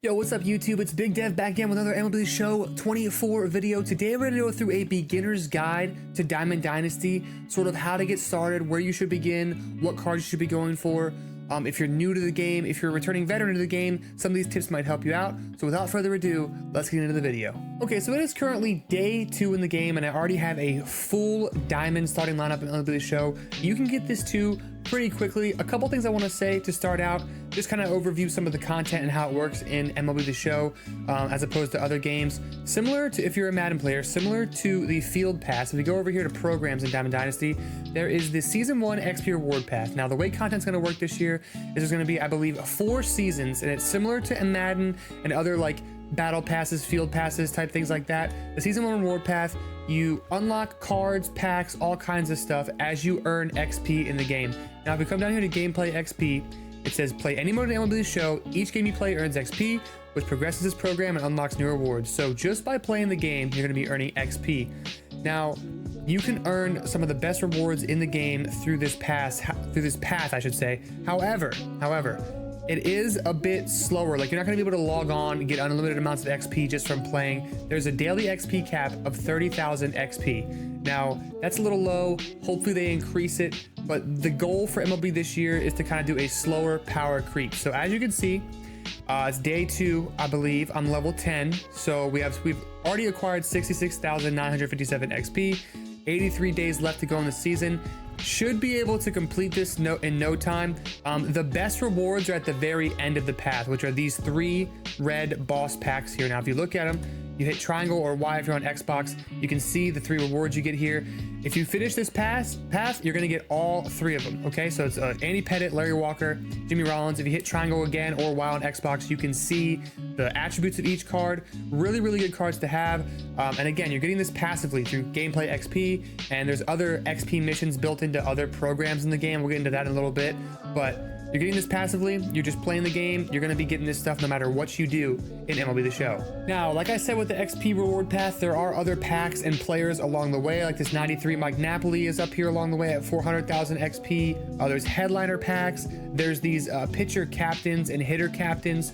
Yo, what's up YouTube? It's Big Dev back again with another MLB Show 24 video. Today we're going to go through a beginner's guide to Diamond Dynasty, sort of how to get started, where you should begin, what cards you should be going for. If you're new to the game, if you're a returning veteran to the game, some of these tips might help you out. So without further ado, let's get into the video. Okay, so it is currently day 2 in the game and I already have a full Diamond starting lineup in MLB Show. You can get this too pretty quickly. A couple things I want to say to start out, just kind of overview some of the content and how it works in MLB The Show as opposed to other games. Similar to, if you're a Madden player, similar to the Field Pass, if we go over here to Programs in Diamond Dynasty, there is the Season 1 XP Reward Path. Now, the way content's going to work this year is there's going to be, I believe, 4 seasons, and it's similar to Madden and other like Battle Passes, Field Passes, type things like that. The Season 1 Reward Path, you unlock cards, packs, all kinds of stuff as you earn XP in the game. Now, if we come down here to Gameplay XP, it says play any mode in MLB Show. Each game you play earns XP, which progresses this program and unlocks new rewards. So just by playing the game, you're going to be earning XP. Now, you can earn some of the best rewards in the game through this path, I should say. However, it is a bit slower. Like, you're not going to be able to log on and get unlimited amounts of XP just from playing. There's a daily XP cap of 30,000 XP. Now, that's a little low. Hopefully they increase it. But the goal for MLB this year is to kind of do a slower power creep. So as you can see, it's day 2, I believe. I'm level 10. So we've already acquired 66,957 XP. 83 days left to go in the season. Should be able to complete this in no time. The best rewards are at the very end of the path, which are these 3 red boss packs here. Now, if you look at them, you hit triangle or Y if you're on Xbox, you can see the 3 rewards you get here. If you finish this path, you're gonna get all 3 of them, okay? So it's Andy Pettitte, Larry Walker, Jimmy Rollins. If you hit triangle again or Y on Xbox, you can see the attributes of each card. Really, really good cards to have. And again, you're getting this passively through Gameplay XP, and there's other XP missions built into other programs in the game. We'll get into that in a little bit, but you're getting this passively. You're just playing the game. You're going to be getting this stuff no matter what you do in MLB The Show. Now, like I said with the XP reward path, there are other packs and players along the way. Like this 93 Mike Napoli is up here along the way at 400,000 XP. There's headliner packs. There's these pitcher captains and hitter captains,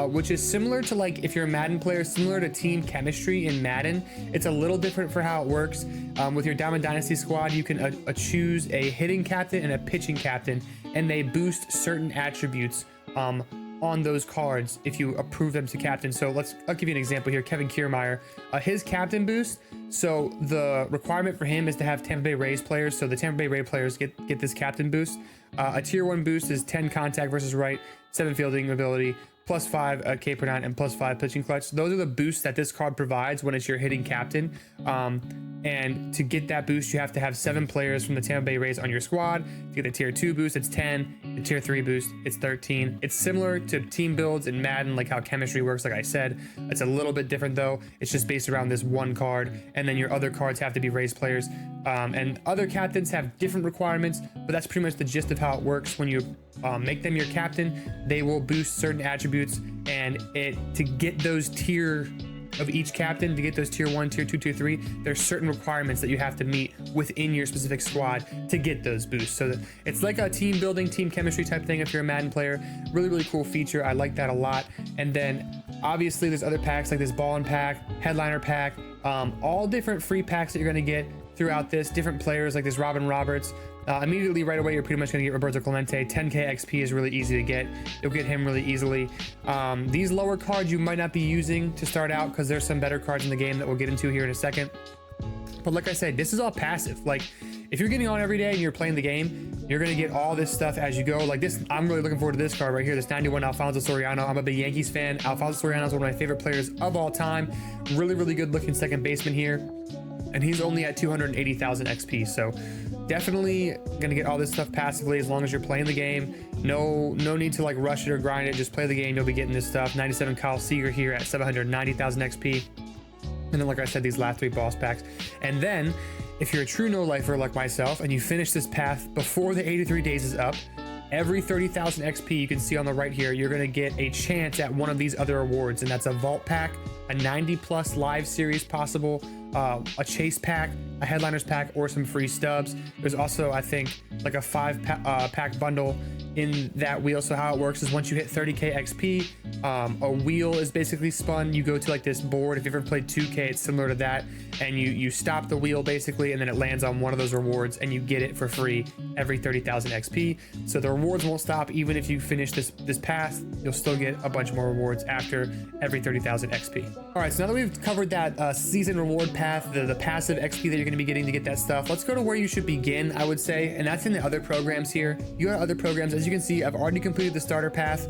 which is similar to, like, if you're a Madden player, similar to team chemistry in Madden. It's a little different for how it works. With your Diamond Dynasty squad, you can choose a hitting captain and a pitching captain, and they boost certain attributes on those cards if you approve them to captain. So I'll give you an example here. Kevin Kiermaier, his captain boost. So the requirement for him is to have Tampa Bay Rays players. So the Tampa Bay Rays players get this captain boost. A tier 1 boost is 10 contact versus right, 7 fielding ability, +5 K per 9, and +5 pitching clutch. Those are the boosts that this card provides when it's your hitting captain. And to get that boost, you have to have 7 players from the Tampa Bay Rays on your squad. To get the tier 2 boost, it's 10. The tier 3 boost, it's 13. It's similar to team builds in Madden, like how chemistry works, like I said. It's a little bit different though. It's just based around this one card, and then your other cards have to be Rays players. And other captains have different requirements, but that's pretty much the gist of how it works. When you make them your captain, they will boost certain attributes, and to get those tier of each captain, to get those tier 1, tier 2, tier 3, there's certain requirements that you have to meet within your specific squad to get those boosts. So it's like a team building, team chemistry type thing if you're a Madden player. Really, really cool feature. I like that a lot. And then obviously there's other packs like this Ballin' pack, Headliner pack, all different free packs that you're going to get throughout this. Different players like this Robin Roberts. Immediately right away, you're pretty much going to get Roberto Clemente. 10k XP is really easy to get. You'll get him really easily. These lower cards you might not be using to start out because there's some better cards in the game that we'll get into here in a second. But like I said, this is all passive. Like, if you're getting on every day and you're playing the game, you're going to get all this stuff as you go. Like this, I'm really looking forward to this card right here, this 91 Alfonso Soriano. I'm a big Yankees fan. Alfonso Soriano is one of my favorite players of all time. Really, really good looking second baseman here. And he's only at 280,000 XP. So definitely gonna get all this stuff passively as long as you're playing the game. No need to like rush it or grind it. Just play the game, you'll be getting this stuff. 97 Kyle Seager here at 790,000 XP. And then, like I said, these last 3 boss packs. And then if you're a true no-lifer like myself and you finish this path before the 83 days is up, every 30,000 XP you can see on the right here, you're gonna get a chance at one of these other awards, and that's a vault pack, a 90+ live series possible, a chase pack, a headliners pack, or some free stubs. There's also, I think, like a 5-pack bundle in that wheel. So how it works is once you hit 30k XP, a wheel is basically spun. You go to like this board. If you've ever played 2k, it's similar to that, and you stop the wheel basically, and then it lands on one of those rewards, and you get it for free every 30,000 XP. So the rewards won't stop. Even if you finish this path, you'll still get a bunch more rewards after every 30,000 XP. All right, so now that we've covered that season reward path, the passive XP that you're going to be getting to get that stuff, let's go to where you should begin, I would say, and that's in the other programs here. You got other programs. As you can see, I've already completed the starter path,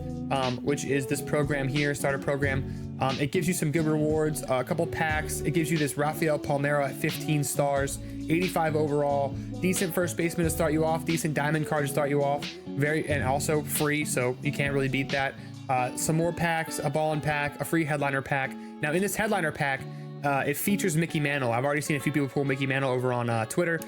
which is this program here, starter program. It gives you some good rewards, a couple packs. It gives you this Rafael Palmeiro at 15 stars, 85 overall, decent first baseman to start you off, decent diamond card to start you off, and also free, so you can't really beat that. Some more packs, a ball and pack, a free headliner pack. Now in this headliner pack, it features Mickey Mantle. I've already seen a few people pull Mickey Mantle over on Twitter,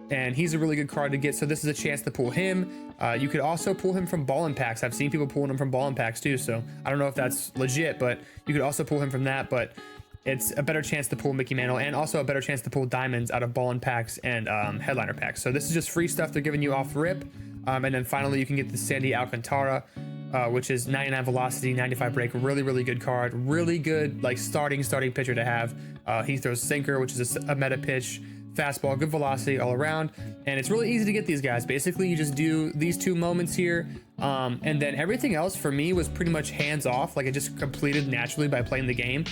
and he's a really good card to get. So this is a chance to pull him. You could also pull him from ball and packs. I've seen people pulling him from ball and packs too. So I don't know if that's legit, but you could also pull him from that. But it's a better chance to pull Mickey Mantle, and also a better chance to pull diamonds out of ball and packs and headliner packs. So this is just free stuff they're giving you off rip. And then finally you can get the Sandy Alcantara, which is 99 velocity, 95 break. Really good card. Really good like starting pitcher to have. He throws sinker, which is a meta pitch. Fastball, good velocity all around, and it's really easy to get these guys. Basically, you just do these 2 moments here, and then everything else for me was pretty much hands off. Like, it just completed naturally by playing the game.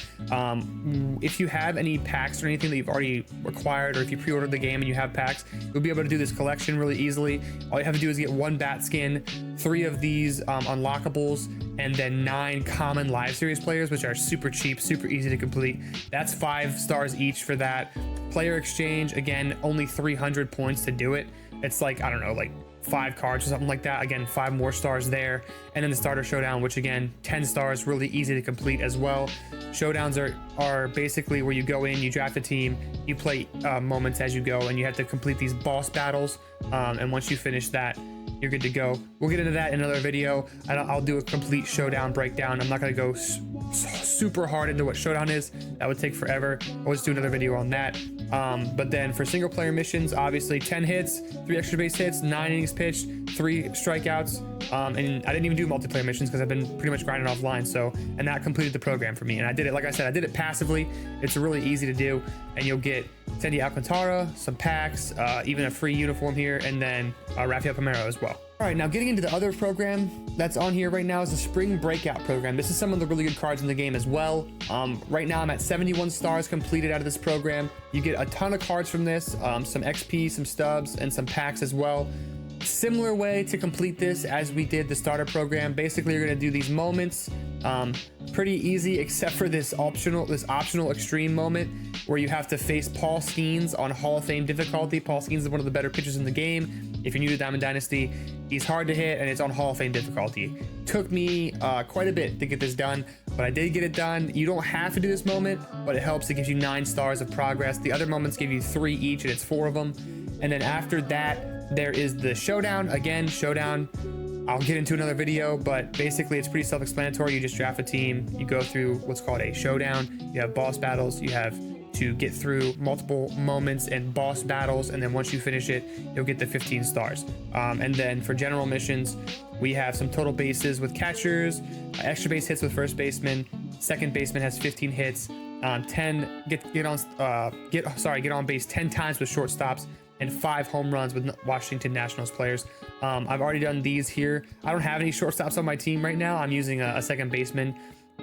If you have any packs or anything that you've already acquired, or if you pre-ordered the game and you have packs, you'll be able to do this collection really easily. All you have to do is get 1 bat skin, 3 of these unlockables, and then 9 common live series players, which are super cheap, super easy to complete. That's 5 stars each for that. Player exchange, again, only 300 points to do it. It's like, I don't know, like 5 cards or something like that. Again, 5 more stars there. And then the starter showdown, which again, 10 stars, really easy to complete as well. Showdowns are basically where you go in, you draft a team, you play moments as you go, and you have to complete these boss battles. And once you finish that, you're good to go. We'll get into that in another video. I'll do a complete showdown breakdown. I'm not gonna go super hard into what showdown is. That would take forever. I'll just do another video on that. But then for single player missions, obviously 10 hits, 3 extra base hits, 9 innings pitched, 3 strikeouts. And I didn't even do multiplayer missions because I've been pretty much grinding offline. So, and that completed the program for me. And I did it, like I said, I did it passively. It's really easy to do, and you'll get Sandy Alcantara, some packs, even a free uniform here, and then Rafael Palmeiro as well. All right, now getting into the other program that's on here right now is the Spring Breakout program. This is some of the really good cards in the game as well. Right now I'm at 71 stars completed out of this program. You get a ton of cards from this, some XP, some stubs, and some packs as well. Similar way to complete this as we did the starter program. Basically, you're gonna do these moments. Pretty easy, except for this optional extreme moment where you have to face Paul Skeens on Hall of Fame difficulty. Paul Skeens is one of the better pitchers in the game. If you're new to Diamond Dynasty, he's hard to hit, and it's on Hall of Fame difficulty. Took me quite a bit to get this done, but I did get it done. You don't have to do this moment, but it helps. It gives you 9 stars of progress. The other moments give you 3 each, and it's 4 of them. And then after that, there is the showdown. Again, showdown, I'll get into another video, but basically it's pretty self-explanatory. You just draft a team, you go through what's called a showdown, you have boss battles, you have to get through multiple moments and boss battles, and then once you finish it, you'll get the 15 stars. And then for general missions, we have some total bases with catchers, extra base hits with first baseman, second baseman has 15 hits, 10 get on base 10 times with shortstops, and 5 home runs with Washington Nationals players. I've already done these here. I don't have any shortstops on my team right now. I'm using a second baseman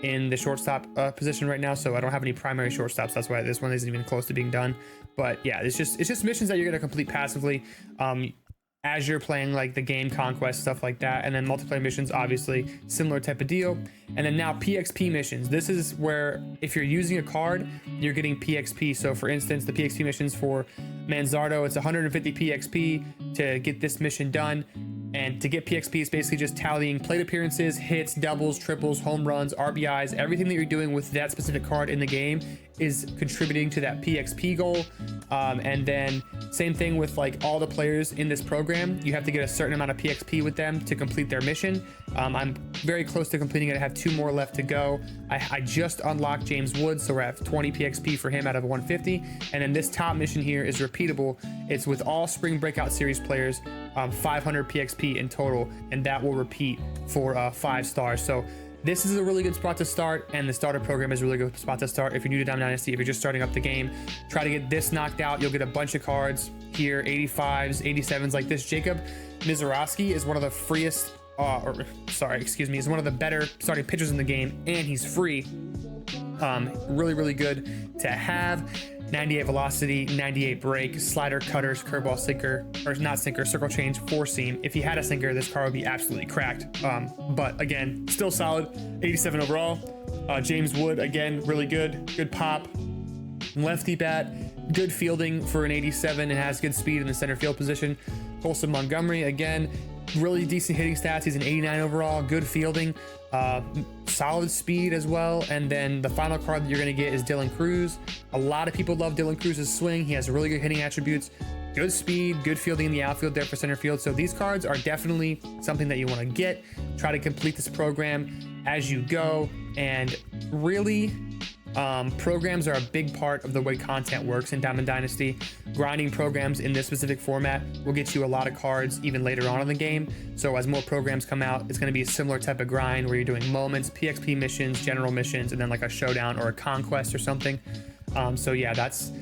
in the shortstop position right now, so I don't have any primary shortstops. That's why this one isn't even close to being done. But yeah, it's just missions that you're gonna complete passively as you're playing, like the game conquest, stuff like that. And then multiplayer missions, obviously similar type of deal. And then now PXP missions. This is where if you're using a card, you're getting PXP. So for instance, the PXP missions for Manzardo, it's 150 PXP to get this mission done. And to get PXP is basically just tallying plate appearances, hits, doubles, triples, home runs, RBIs. Everything that you're doing with that specific card in the game is contributing to that PXP goal. And then Same thing with like all the players in this program. You have to get a certain amount of PXP with them to complete their mission. I'm very close to completing it. I have 2 more left to go. I just unlocked James Wood, so we're at 20 PXP for him out of 150. And then this top mission here is repeatable. It's with all Spring Breakout Series players, 500 PXP in total, and that will repeat for 5 stars. So this is a really good spot to start, and the starter program is a really good spot to start if you're new to Diamond Dynasty. If you're just starting up the game, try to get this knocked out. You'll get a bunch of cards here, 85s, 87s like this. Jacob Mizorowski is one of the freest, is one of the better starting pitchers in the game, and he's free. Really good to have. 98 velocity, 98 break, slider, cutters, curveball, sinker, or not sinker, circle change, 4-seam. If he had a sinker, this car would be absolutely cracked. But again, still solid, 87 overall. James Wood, again, really good pop. Lefty bat, good fielding for an 87 and has good speed in the center field position. Colson Montgomery, again, really decent hitting stats. He's an 89 overall, good fielding, solid speed as well. And then the final card that you're going to get is Dylan Cruz. A lot of people love Dylan Cruz's swing. He has really good hitting attributes, good speed, good fielding in the outfield there for center field. So these cards are definitely something that you want to get. Try to complete this program as you go, and really programs are a big part of the way content works in Diamond Dynasty. Grinding programs in this specific format will get you a lot of cards even later on in the game. So as more programs come out, it's going to be a similar type of grind where you're doing moments, PXP missions, general missions, and then like a showdown or a conquest or something. So yeah, that's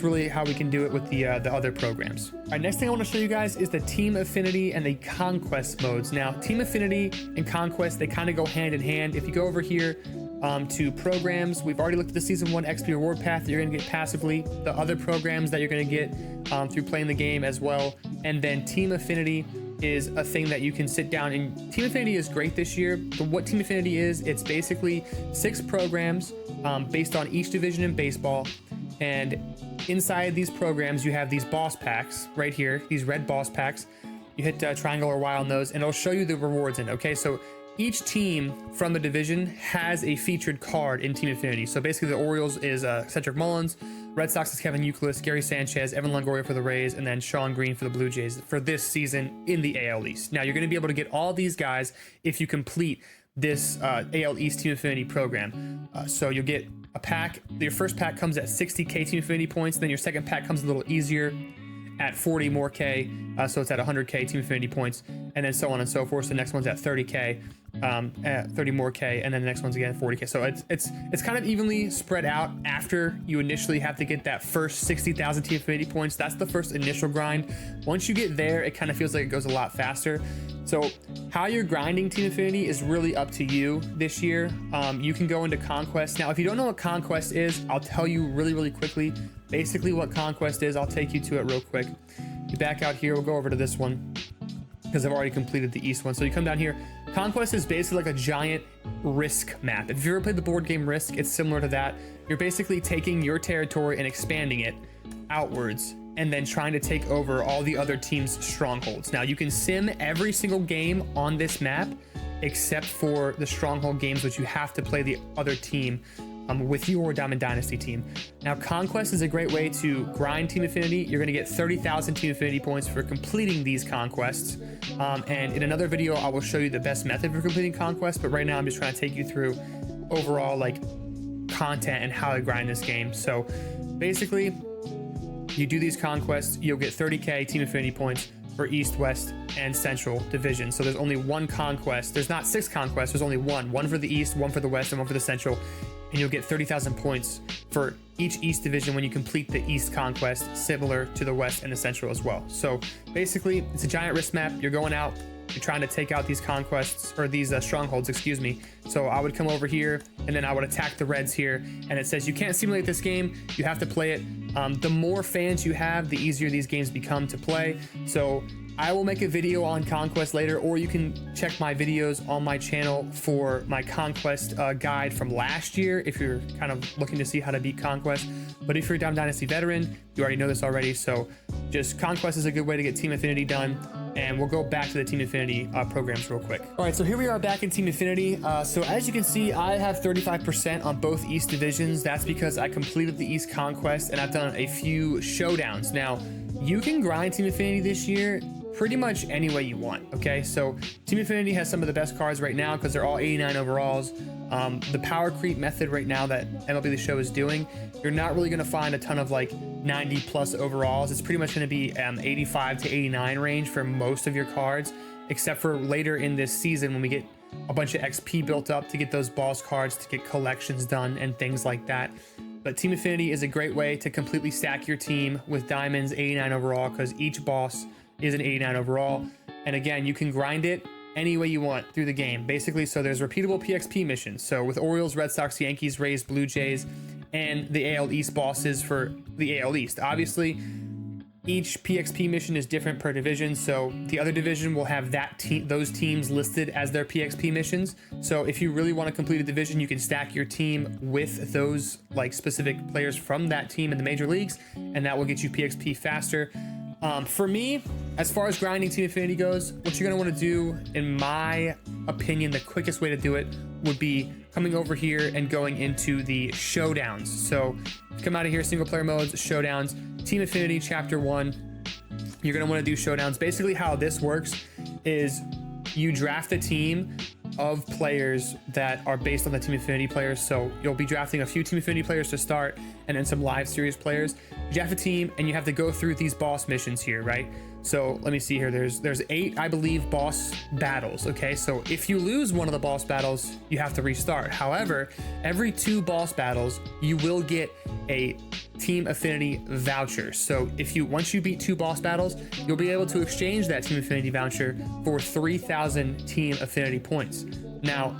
really how we can do it with the other programs. All right, next thing I want to show you guys is the Team Affinity and the Conquest modes. Now, Team Affinity and Conquest, they kind of go hand in hand. If you go over here to programs, we've already looked at the Season 1 XP reward path that you're going to get passively, the other programs that you're going to get through playing the game as well, and then Team Affinity is a thing that you can sit down and Team Affinity is great this year. But what Team Affinity is, it's basically 6 programs based on each division in baseball, and inside these programs you have these boss packs right here, these red boss packs. You hit triangle or Y on those and it'll show you the rewards in. Okay, so each team from the division has a featured card in Team Affinity. So basically the Orioles is Cedric Mullins, Red Sox is Kevin Youkilis, Gary Sanchez, Evan Longoria for the Rays, and then Sean Green for the Blue Jays for this season in the AL East. Now you're going to be able to get all these guys if you complete this AL East Team Affinity program. So you'll get a pack. Your first pack comes at 60k Team Affinity points. Then your second pack comes a little easier at 40 more K. So it's at 100k Team Affinity points, and then so on and so forth. So the next one's at 30k. At 30 more K, and then the next one's again 40k. So it's kind of evenly spread out after you initially have to get that first 60,000 Team Affinity points. That's the first initial grind. Once you get there, it kind of feels like it goes a lot faster. So how you're grinding Team Affinity is really up to you this year. You can go into Conquest. Now, if you don't know what Conquest is, I'll tell you really quickly. Basically what Conquest is, I'll take you to it real quick. You back out here, we'll go over to this one because I've already completed the East one. So you come down here. Conquest is basically like a giant Risk map. If you've ever played the board game Risk, it's similar to that. You're basically taking your territory and expanding it outwards and then trying to take over all the other teams' strongholds. Now, you can sim every single game on this map except for the stronghold games, which you have to play the other team with your Diamond Dynasty team. Now, Conquest is a great way to grind Team Affinity. You're going to get 30,000 Team Affinity points for completing these conquests. And in another video, I will show you the best method for completing Conquest. But right now, I'm just trying to take you through overall like content and how to grind this game. So basically, you do these conquests, you'll get 30k Team Affinity points for East, West, and Central division. So there's only one conquest. There's not 6 conquests, there's only one for the East, one for the West, and one for the Central. And you'll get 30,000 points for each East division when you complete the East conquest, similar to the West and the Central as well. So basically, it's a giant Risk map. You're going out, you're trying to take out these conquests, or these strongholds, excuse me. So I would come over here and then I would attack the Reds here, and it says you can't simulate this game, you have to play it. The more fans you have, the easier these games become to play. So I will make a video on Conquest later, or you can check my videos on my channel for my Conquest guide from last year if you're kind of looking to see how to beat Conquest. But if you're a Diamond Dynasty veteran, you already know this already. So just Conquest is a good way to get Team Affinity done. And we'll go back to the Team Affinity programs real quick. All right, so here we are back in Team Affinity. So as you can see, I have 35% on both East divisions. That's because I completed the East Conquest and I've done a few showdowns. Now, you can grind Team Affinity this year pretty much any way you want. Okay, so Team Affinity has some of the best cards right now because they're all 89 overalls. The power creep method right now that MLB The Show is doing, you're not really going to find a ton of like 90 plus overalls. It's pretty much going to be 85 to 89 range for most of your cards, except for later in this season when we get a bunch of XP built up to get those boss cards to get collections done and things like that. But Team Affinity is a great way to completely stack your team with diamonds 89 overall, because each boss is an 89 overall. And again, you can grind it any way you want through the game, basically. So there's repeatable PXP missions. So with Orioles, Red Sox, Yankees, Rays, Blue Jays, and the AL East bosses for the AL East. Obviously, each PXP mission is different per division, so the other division will have those teams listed as their PXP missions. So if you really want to complete a division, you can stack your team with those like specific players from that team in the major leagues, and that will get you PXP faster. For me, as far as grinding Team Affinity goes, what you're going to want to do, in my opinion, the quickest way to do it would be coming over here and going into the showdowns. So come out of here, single player modes, showdowns, Team Affinity Chapter 1. You're going to want to do showdowns. Basically how this works is you draft a team of players that are based on the Team Affinity players. So you'll be drafting a few Team Affinity players to start, and then some live series players. You draft a team and you have to go through these boss missions here, right? So let me see here. There's 8, I believe, boss battles. Okay, so if you lose one of the boss battles, you have to restart. However, every 2 boss battles, you will get a Team Affinity voucher. So once you beat 2 boss battles, you'll be able to exchange that Team Affinity voucher for 3,000 Team Affinity points. Now,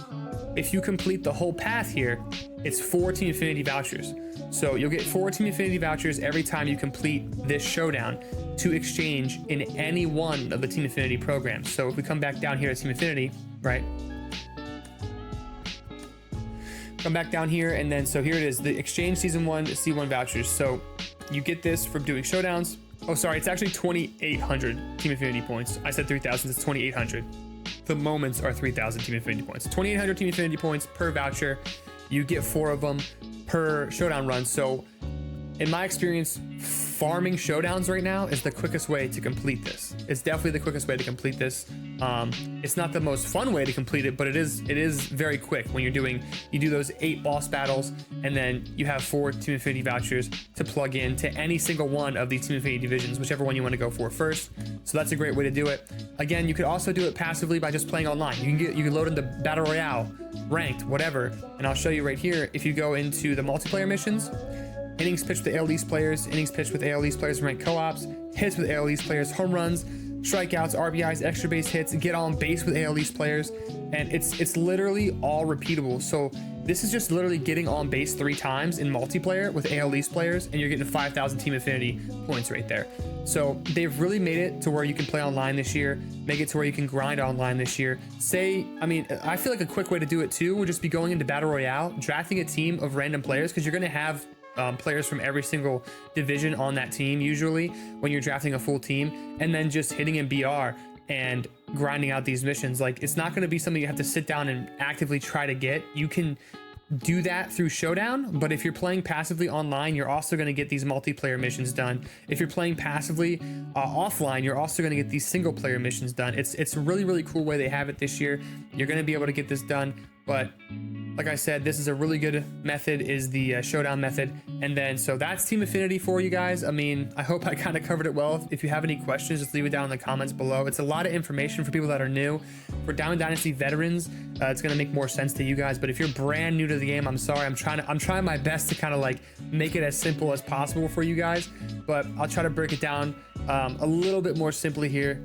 if you complete the whole path here, it's 4 Team Affinity vouchers. So you'll get 4 Team Affinity vouchers every time you complete this showdown to exchange in any one of the Team Affinity programs. So if we come back down here at Team Affinity, right? Come back down here, and then so here it is, the exchange season 1 C1 vouchers. So you get this from doing showdowns. Oh, sorry, it's actually 2,800 Team Affinity points. I said 3,000, it's 2,800. The moments are 3,000 Team Affinity points. 2,800 Team Affinity points per voucher. You get 4 of them per showdown run. So in my experience, farming showdowns right now is the quickest way to complete this. It's definitely the quickest way to complete this. It's not the most fun way to complete it, but it is very quick when you do those 8 boss battles, and then you have 4 Team Affinity vouchers to plug in to any single one of these Team Affinity divisions, whichever one you want to go for first. So that's a great way to do it. Again, you could also do it passively by just playing online. You can load into Battle Royale, ranked, whatever, and I'll show you right here. If you go into the multiplayer missions, innings pitched with AL East players, innings pitched with AL East players, ranked co-ops, hits with AL East players, home runs, strikeouts, RBIs, extra base hits, get on base with AL East players, and it's literally all repeatable. So this is just literally getting on base 3 times in multiplayer with AL East players, and you're getting 5,000 Team Affinity points right there. So they've really made it to where you can play online this year, make it to where you can grind online this year. I feel like a quick way to do it too would just be going into Battle Royale, drafting a team of random players, because you're going to have players from every single division on that team usually when you're drafting a full team, and then just hitting in BR and grinding out these missions. Like, it's not going to be something you have to sit down and actively try to get. You can do that through Showdown, but if you're playing passively online, you're also going to get these multiplayer missions done. If you're playing passively offline, you're also going to get these single player missions done. It's a really, really cool way they have it this year. You're going to be able to get this done, but like I said, this is a really good method, is the showdown method. And then, so that's Team Affinity for you guys. I mean, I hope I kind of covered it well. If you have any questions, just leave it down in the comments below. It's a lot of information for people that are new. For Diamond Dynasty veterans, it's going to make more sense to you guys. But if you're brand new to the game, I'm sorry. I'm trying my best to kind of like make it as simple as possible for you guys. But I'll try to break it down a little bit more simply here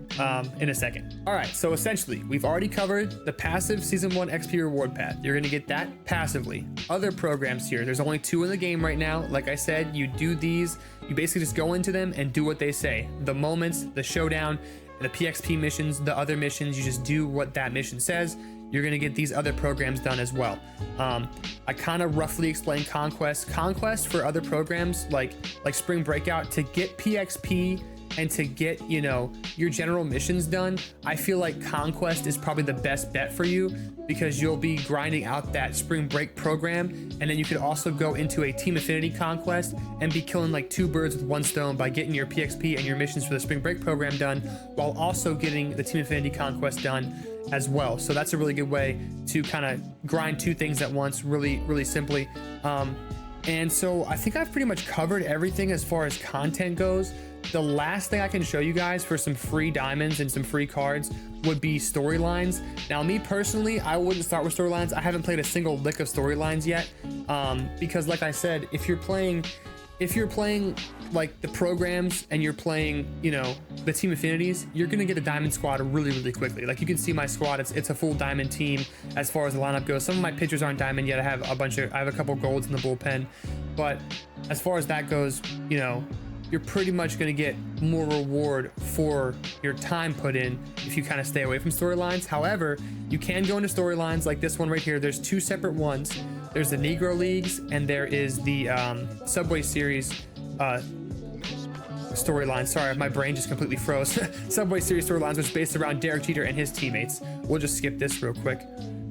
in a second. All right, so essentially, we've already covered the passive Season 1 XP reward path. You're going to get that passively. Other programs here, there's only 2 in the game right now. Like I said, you do these, you basically just go into them and do what they say. The moments, the showdown, the PXP missions, the other missions, you just do what that mission says. You're going to get these other programs done as well. I kind of roughly explained Conquest. Conquest for other programs like Spring Breakout, to get PXP and to get, you know, your general missions done, I feel like Conquest is probably the best bet for you, because you'll be grinding out that spring break program, and then you could also go into a team affinity conquest and be killing like 2 birds with 1 stone by getting your PXP and your missions for the spring break program done, while also getting the team affinity conquest done as well. So that's a really good way to kind of grind 2 things at once, really simply. And so I think I've pretty much covered everything as far as content goes. The last thing I can show you guys for some free diamonds and some free cards would be storylines. Now, me personally, I wouldn't start with storylines. I haven't played a single lick of storylines yet, because like I said, if you're playing like the programs and you're playing, you know, the team affinities, you're gonna get a diamond squad really quickly. Like you can see my squad, it's a full diamond team as far as the lineup goes. Some of my pitchers aren't diamond yet. I have a couple golds in the bullpen, but as far as that goes, you know, you're pretty much going to get more reward for your time put in if you kind of stay away from storylines. However, you can go into storylines like this one right here. There's 2 separate ones. There's the Negro Leagues, and there is the Subway Series storyline. Sorry, my brain just completely froze. Subway Series storylines, which is based around Derek Jeter and his teammates. We'll just skip this real quick.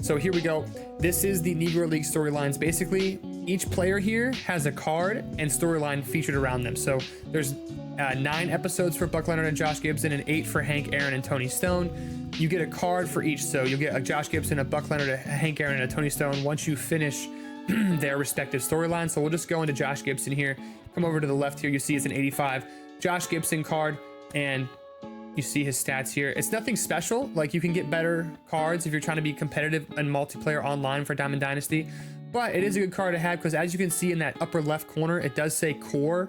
So here we go. This is the Negro League storylines. Basically, each player here has a card and storyline featured around them. So there's 9 episodes for Buck Leonard and Josh Gibson, and 8 for Hank Aaron and Tony Stone. You get a card for each. So you'll get a Josh Gibson, a Buck Leonard, a Hank Aaron, and a Tony Stone once you finish their respective storylines. So we'll just go into Josh Gibson here. Come over to the left here. You see it's an 85 Josh Gibson card, and you see his stats here. It's nothing special. Like, you can get better cards if you're trying to be competitive and multiplayer online for Diamond Dynasty, but it is a good card to have because, as you can see in that upper left corner, it does say core.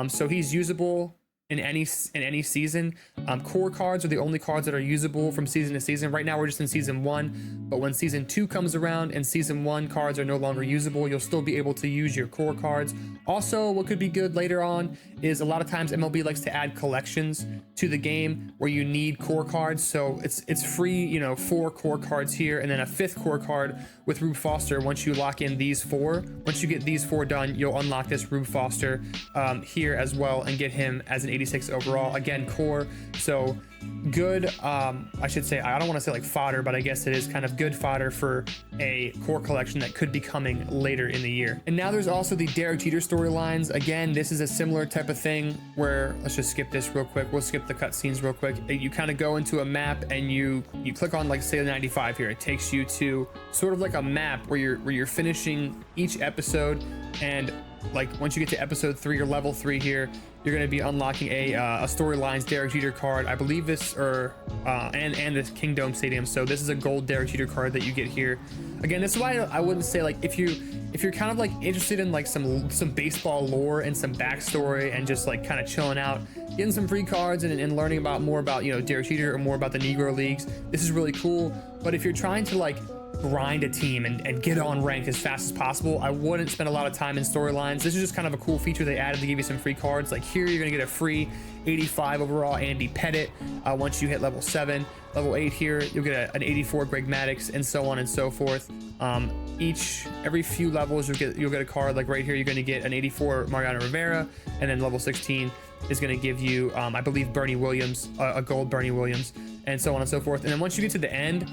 So he's usable in any season. Core cards are the only cards that are usable from season to season. Right now we're just in season 1, but when season 2 comes around and season 1 cards are no longer usable, you'll still be able to use your core cards. Also, what could be good later on is a lot of times MLB likes to add collections to the game where you need core cards. So it's free, you know, 4 core cards here, and then a 5th core card with Rube Foster. Once you lock in these 4, once you get these 4 done, you'll unlock this Rube Foster here as well and get him as an 86 overall. Again, core. So good, I should say, I don't want to say like fodder, but I guess it is kind of good fodder for a core collection that could be coming later in the year. And now there's also the Derek Jeter storylines. Again, this is a similar type of thing where, let's just skip this real quick. We'll skip the cutscenes real quick. You kind of go into a map and you click on, like, say the 95 here. It takes you to sort of like a map where you're finishing each episode, and like once you get to episode 3 or level 3 here, you're going to be unlocking a storylines Derek Jeter card. I believe this, or and this Kingdome Stadium. So this is a gold Derek Jeter card that you get here. Again, this is why I wouldn't say, like, if you're kind of like interested in like some baseball lore and some backstory and just like kind of chilling out, getting some free cards and learning more about, you know, Derek Jeter or more about the Negro Leagues, this is really cool. But if you're trying to like grind a team and get on rank as fast as possible, I wouldn't spend a lot of time in storylines. This is just kind of a cool feature they added to give you some free cards. Like here, you're gonna get a free 85 overall Andy Pettit once you hit level 7. Level 8 here, you'll get an 84 Greg Maddux, and so on and so forth. Every few levels you'll get a card. Like right here, you're gonna get an 84 Mariano Rivera, and then level 16 is gonna give you I believe Bernie Williams, a gold Bernie Williams, and so on and so forth. And then once you get to the end,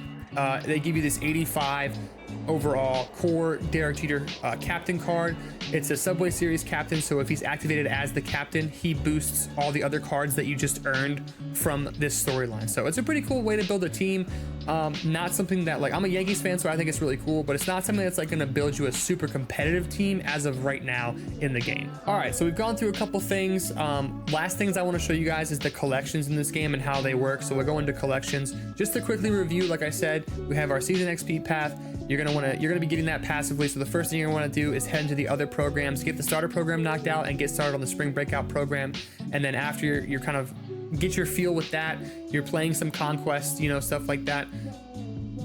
they give you this 85 overall core Derek Jeter captain card. It's a Subway Series captain, so if he's activated as the captain, he boosts all the other cards that you just earned from this storyline. So it's a pretty cool way to build a team. Not something that, like, I'm a Yankees fan, so I think it's really cool, but it's not something that's like going to build you a super competitive team as of right now in the game. All right, so we've gone through a couple things. Last things I want to show you guys is the collections in this game and how they work. So we'll go into collections just to quickly review. Like I said, we have our season XP path. You're gonna be getting that passively. So the first thing you're gonna want to do is head into the other programs, get the starter program knocked out, and get started on the spring breakout program. And then after you're kind of get your feel with that, you're playing some conquest, you know, stuff like that.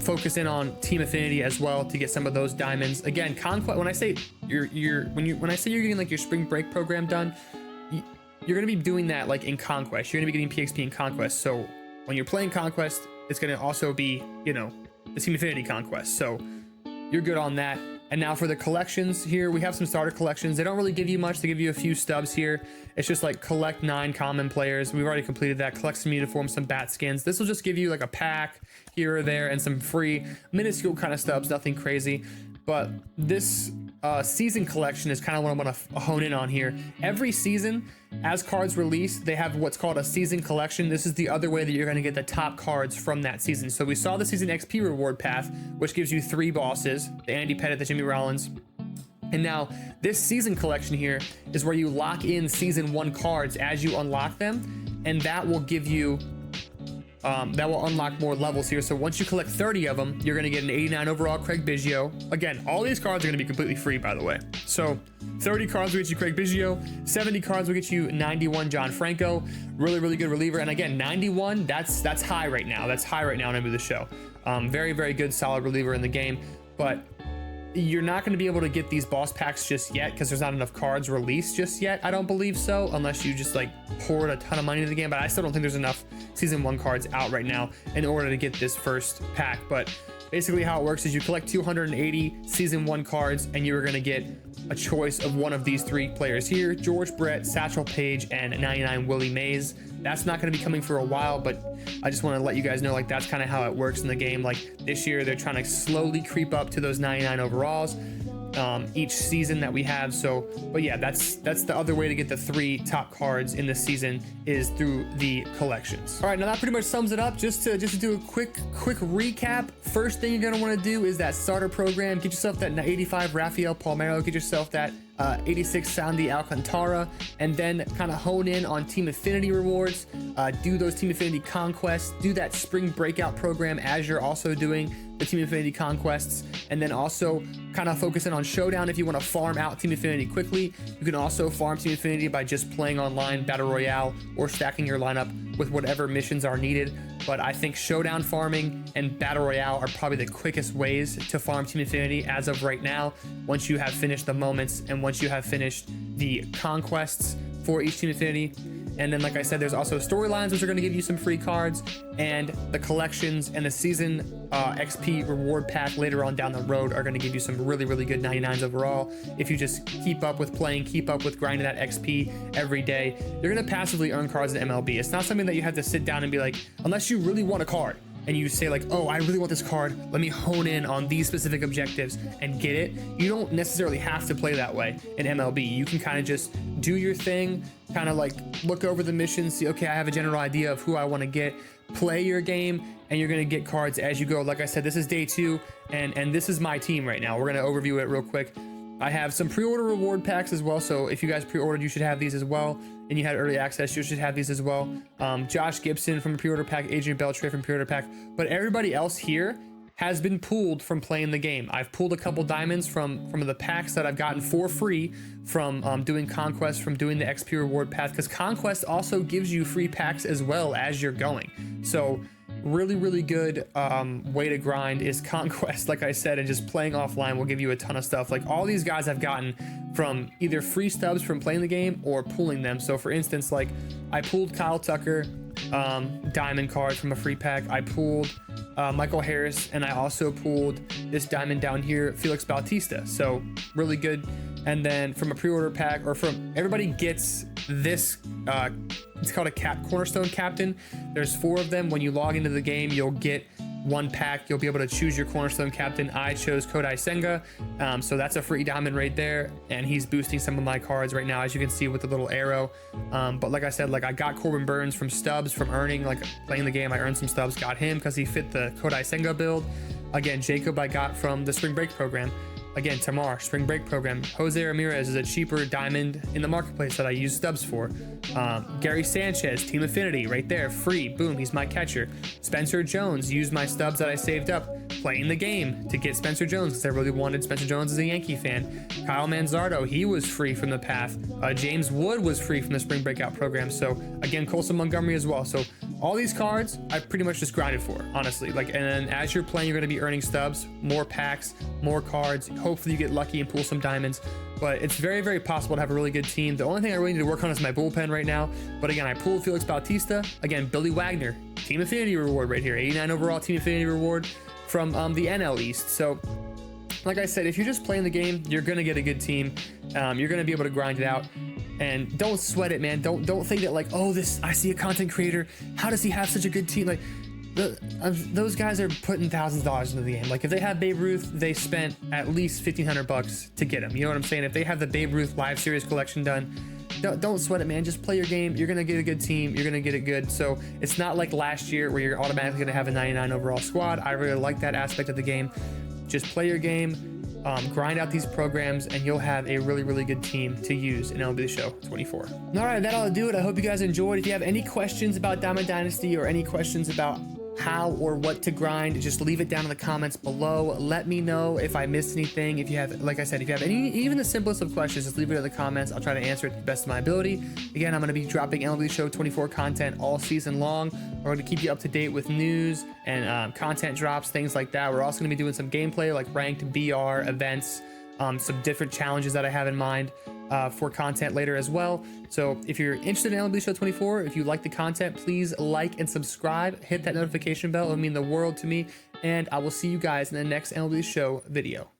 Focus in on team affinity as well to get some of those diamonds. Again, conquest. When I say you're getting like your spring break program done, you're gonna be doing that like in conquest. You're gonna be getting PXP in conquest. So when you're playing conquest, it's gonna also be, you know, the team affinity conquest. So you're good on that. And now for the collections here, we have some starter collections. They don't really give you much. They give you a few stubs here. It's just like collect 9 common players. We've already completed that. Collect some uniforms, some bat skins. This will just give you like a pack here or there and some free minuscule kind of stubs, nothing crazy. But this season collection is kind of what I want to hone in on here. Every season, as cards release, they have what's called a season collection. This is the other way that you're going to get the top cards from that season. So we saw the season XP reward path, which gives you 3 bosses, the Andy Pettitte, the Jimmy Rollins. And now this season collection here is where you lock in season 1 cards as you unlock them, and that will give you that will unlock more levels here. So once you collect 30 of them, you're going to get an 89 overall Craig Biggio. Again, all these cards are going to be completely free, by the way. So 30 cards will get you Craig Biggio, 70 cards will get you 91 John Franco. Really, really good reliever. And again, 91, that's high right now. That's high right now in the show. Very, very good, solid reliever in the game. But you're not going to be able to get these boss packs just yet because there's not enough cards released just yet. I don't believe so, unless you just like poured a ton of money into the game. But I still don't think there's enough season 1 cards out right now in order to get this first pack. But basically how it works is you collect 280 season 1 cards and you're going to get a choice of one of these 3 players here: George Brett, Satchel Paige, and 99 Willie Mays. That's not going to be coming for a while, but I just want to let you guys know, like, that's kind of how it works in the game. Like this year, they're trying to slowly creep up to those 99 overalls each season that we have. So, but yeah, that's the other way to get the 3 top cards in this season is through the collections. All right, now that pretty much sums it up. Just to do a quick recap. First thing you're gonna want to do is that starter program. Get yourself that 85 Rafael Palmeiro. Get yourself that 86 Sandy Alcantara, and then kind of hone in on Team Affinity rewards. Do those Team Affinity conquests. Do that spring breakout program as you're also doing the Team Affinity conquests, and then also kind of focus in on Showdown if you want to farm out Team Affinity quickly. You can also farm Team Affinity by just playing online Battle Royale or stacking your lineup with whatever missions are needed. But I think Showdown farming and Battle Royale are probably the quickest ways to farm Team Affinity as of right now, once you have finished the moments and once you have finished the conquests for each Team Affinity. And then, like I said, there's also storylines, which are going to give you some free cards, and the collections and the season XP reward pack later on down the road are going to give you some really, really good 99s overall. If you just keep up with playing, keep up with grinding that XP every day, you're going to passively earn cards in MLB. It's not something that you have to sit down and be like, unless you really want a card and you say like, oh, I really want this card, let me hone in on these specific objectives and get it. You don't necessarily have to play that way in MLB. You can kind of just do your thing, kind of like look over the missions, see, okay, I have a general idea of who I want to get, play your game, and you're going to get cards as you go. Like I said, this is day 2, and this is my team right now. We're going to overview it real quick. I have some pre-order reward packs as well, so if you guys pre-ordered, you should have these as well, and you had early access, you should have these as well. Josh Gibson from a pre-order pack, Adrian Beltre from pre-order pack, but everybody else here has been pulled from playing the game. I've pulled a couple diamonds from the packs that I've gotten for free from doing conquest, from doing the XP reward path, because conquest also gives you free packs as well as you're going. So really, really good way to grind is conquest, like I said, and just playing offline will give you a ton of stuff. Like all these guys I've gotten from either free stubs from playing the game or pulling them. So for instance, like I pulled Kyle Tucker diamond card from a free pack. I pulled Michael Harris, and I also pulled this diamond down here, Felix Bautista. So really good. And then from a pre-order pack, or from everybody gets this, it's called a cornerstone captain. There's 4 of them. When you log into the game, you'll get 1 pack. You'll be able to choose your cornerstone captain. I chose Kodai Senga, so that's a free diamond right there, and he's boosting some of my cards right now, as you can see with the little arrow. But like I said, like I got Corbin Burns from stubs, from earning, like playing the game, I earned some stubs, got him because he fit the Kodai Senga build. Again, Jacob I got from the spring break program. Again, Tamar, spring break program. Jose Ramirez is a cheaper diamond in the marketplace that I use stubs for. Gary Sanchez, Team Affinity, right there, free, boom, he's my catcher. Spencer Jones, used my stubs that I saved up playing the game to get Spencer Jones because I really wanted Spencer Jones as a Yankee fan. Kyle Manzardo, he was free from the path. James Wood was free from the spring breakout program. So again, Colson Montgomery as well. So all these cards I pretty much just grinded for, honestly. Like, and then as you're playing, you're going to be earning stubs, more packs, more cards. Hopefully you get lucky and pull some diamonds, but it's very, very possible to have a really good team. The only thing I really need to work on is my bullpen right now. But again, I pulled Felix Bautista. Again, Billy Wagner, Team Affinity reward right here, 89 overall Team Affinity reward from the NL East. So Like I said, if you're just playing the game, you're gonna get a good team. You're gonna be able to grind it out. And don't sweat it, man. Don't think that like, oh, I see a content creator. How does he have such a good team? Like, those guys are putting thousands of dollars into the game. Like if they have Babe Ruth, they spent at least $1,500 to get him. You know what I'm saying? If they have the Babe Ruth live series collection done, don't sweat it, man. Just play your game. You're gonna get a good team. You're gonna get it good. So it's not like last year where you're automatically gonna have a 99 overall squad. I really like that aspect of the game. Just play your game. Grind out these programs and you'll have a really good team to use in MLB The Show 24. All right, that'll do it. I hope you guys enjoyed. If you have any questions about Diamond Dynasty or any questions about how or what to grind, just leave it down in the comments below. Let me know if I missed anything. If you have, like I said, if you have any, even the simplest of questions, just leave it in the comments. I'll try to answer it to the best of my ability. Again, I'm going to be dropping MLB Show 24 content all season long. We're going to keep you up to date with news and content drops, things like that. We're also going to be doing some gameplay like ranked BR events, some different challenges that I have in mind for content later as well. So if you're interested in MLB Show 24, if you like the content, please like and subscribe. Hit that notification bell. It would mean the world to me. And I will see you guys in the next MLB Show video.